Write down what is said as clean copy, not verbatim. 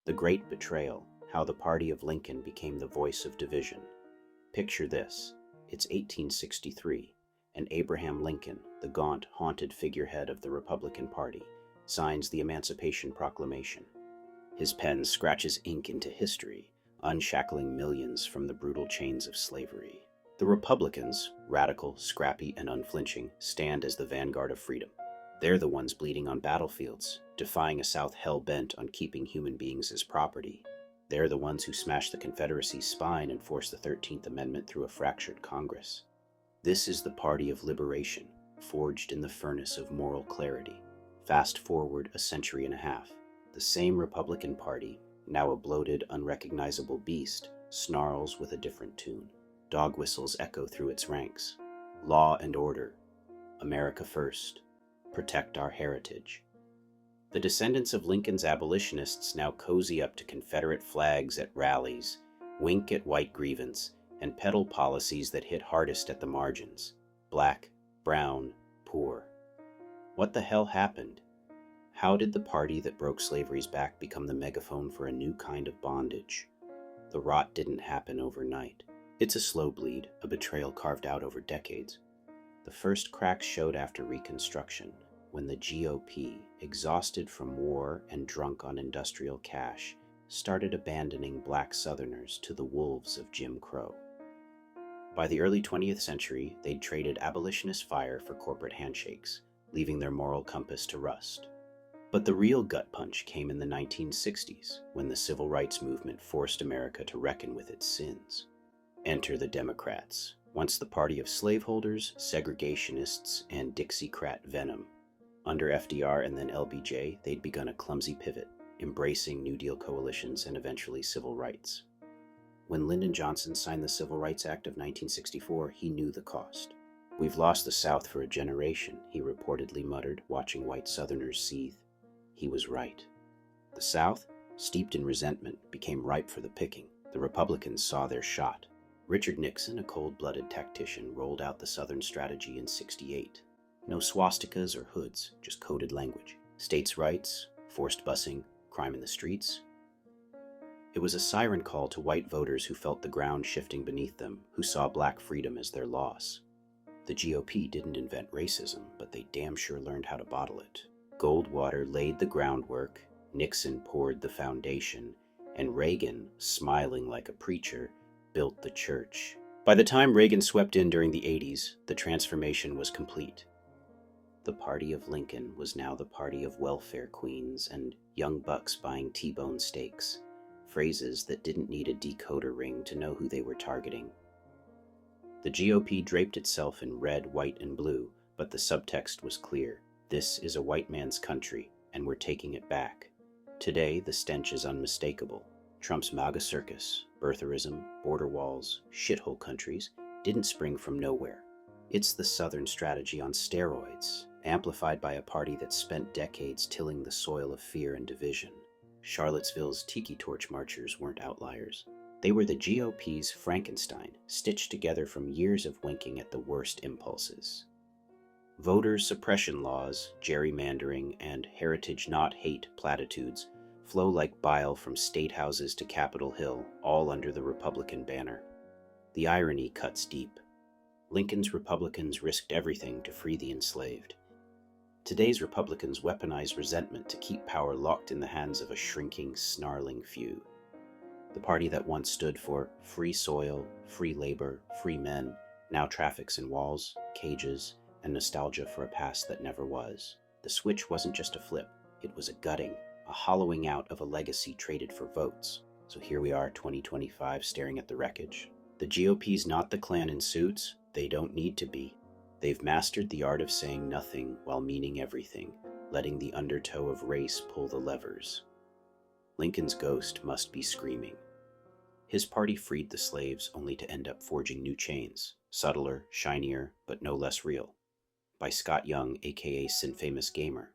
The Great Betrayal: How the Party of Lincoln Became the Voice of Division. Picture this. It's 1863, and Abraham Lincoln, the gaunt, haunted figurehead of the Republican Party, signs the Emancipation Proclamation. His pen scratches ink into history, unshackling millions from the brutal chains of slavery. The Republicans, radical, scrappy, and unflinching, stand as the vanguard of freedom. They're the ones bleeding on battlefields, defying a South hell-bent on keeping human beings as property. They're the ones who smashed the Confederacy's spine and forced the 13th Amendment through a fractured Congress. This is the party of liberation, forged in the furnace of moral clarity. Fast forward a century and a half. The same Republican Party, now a bloated, unrecognizable beast, snarls with a different tune. Dog whistles echo through its ranks. Law and order. America first. Protect our heritage. The descendants of Lincoln's abolitionists now cozy up to Confederate flags at rallies, wink at white grievance, and peddle policies that hit hardest at the margins: black, brown, poor. What the hell happened? How did the party that broke slavery's back become the megaphone for a new kind of bondage? The rot didn't happen overnight. It's a slow bleed, a betrayal carved out over decades. The first cracks showed after Reconstruction, when the GOP, exhausted from war and drunk on industrial cash, started abandoning black Southerners to the wolves of Jim Crow. By the early 20th century, they'd traded abolitionist fire for corporate handshakes, leaving their moral compass to rust. But the real gut punch came in the 1960s, when the civil rights movement forced America to reckon with its sins. Enter the Democrats, once the party of slaveholders, segregationists, and Dixiecrat venom. Under FDR and then LBJ, they'd begun a clumsy pivot, embracing New Deal coalitions and eventually civil rights. When Lyndon Johnson signed the Civil Rights Act of 1964, he knew the cost. "We've lost the South for a generation," he reportedly muttered, watching white Southerners seethe. He was right. The South, steeped in resentment, became ripe for the picking. The Republicans saw their shot. Richard Nixon, a cold-blooded tactician, rolled out the Southern strategy in '68. No swastikas or hoods, just coded language. States' rights, forced busing, crime in the streets. It was a siren call to white voters who felt the ground shifting beneath them, who saw black freedom as their loss. The GOP didn't invent racism, but they damn sure learned how to bottle it. Goldwater laid the groundwork, Nixon poured the foundation, and Reagan, smiling like a preacher, built the church. By the time Reagan swept in during the '80s, the transformation was complete. The party of Lincoln was now the party of welfare queens and young bucks buying T-bone steaks, phrases that didn't need a decoder ring to know who they were targeting. The GOP draped itself in red, white, and blue, but the subtext was clear. This is a white man's country, and we're taking it back. Today, the stench is unmistakable. Trump's MAGA circus, birtherism, border walls, shithole countries, didn't spring from nowhere. It's the Southern strategy on steroids, amplified by a party that spent decades tilling the soil of fear and division. Charlottesville's tiki torch marchers weren't outliers. They were the GOP's Frankenstein, stitched together from years of winking at the worst impulses. Voter suppression laws, gerrymandering, and heritage not hate platitudes flow like bile from state houses to Capitol Hill, all under the Republican banner. The irony cuts deep. Lincoln's Republicans risked everything to free the enslaved. Today's Republicans weaponize resentment to keep power locked in the hands of a shrinking, snarling few. The party that once stood for free soil, free labor, free men, now traffics in walls, cages, and nostalgia for a past that never was. The switch wasn't just a flip, it was a gutting, a hollowing out of a legacy traded for votes. So here we are, 2025, staring at the wreckage. The GOP's not the Klan in suits. They don't need to be. They've mastered the art of saying nothing while meaning everything, letting the undertow of race pull the levers. Lincoln's ghost must be screaming. His party freed the slaves only to end up forging new chains, subtler, shinier, but no less real. By Scott Young, aka Sin Famous Gamer.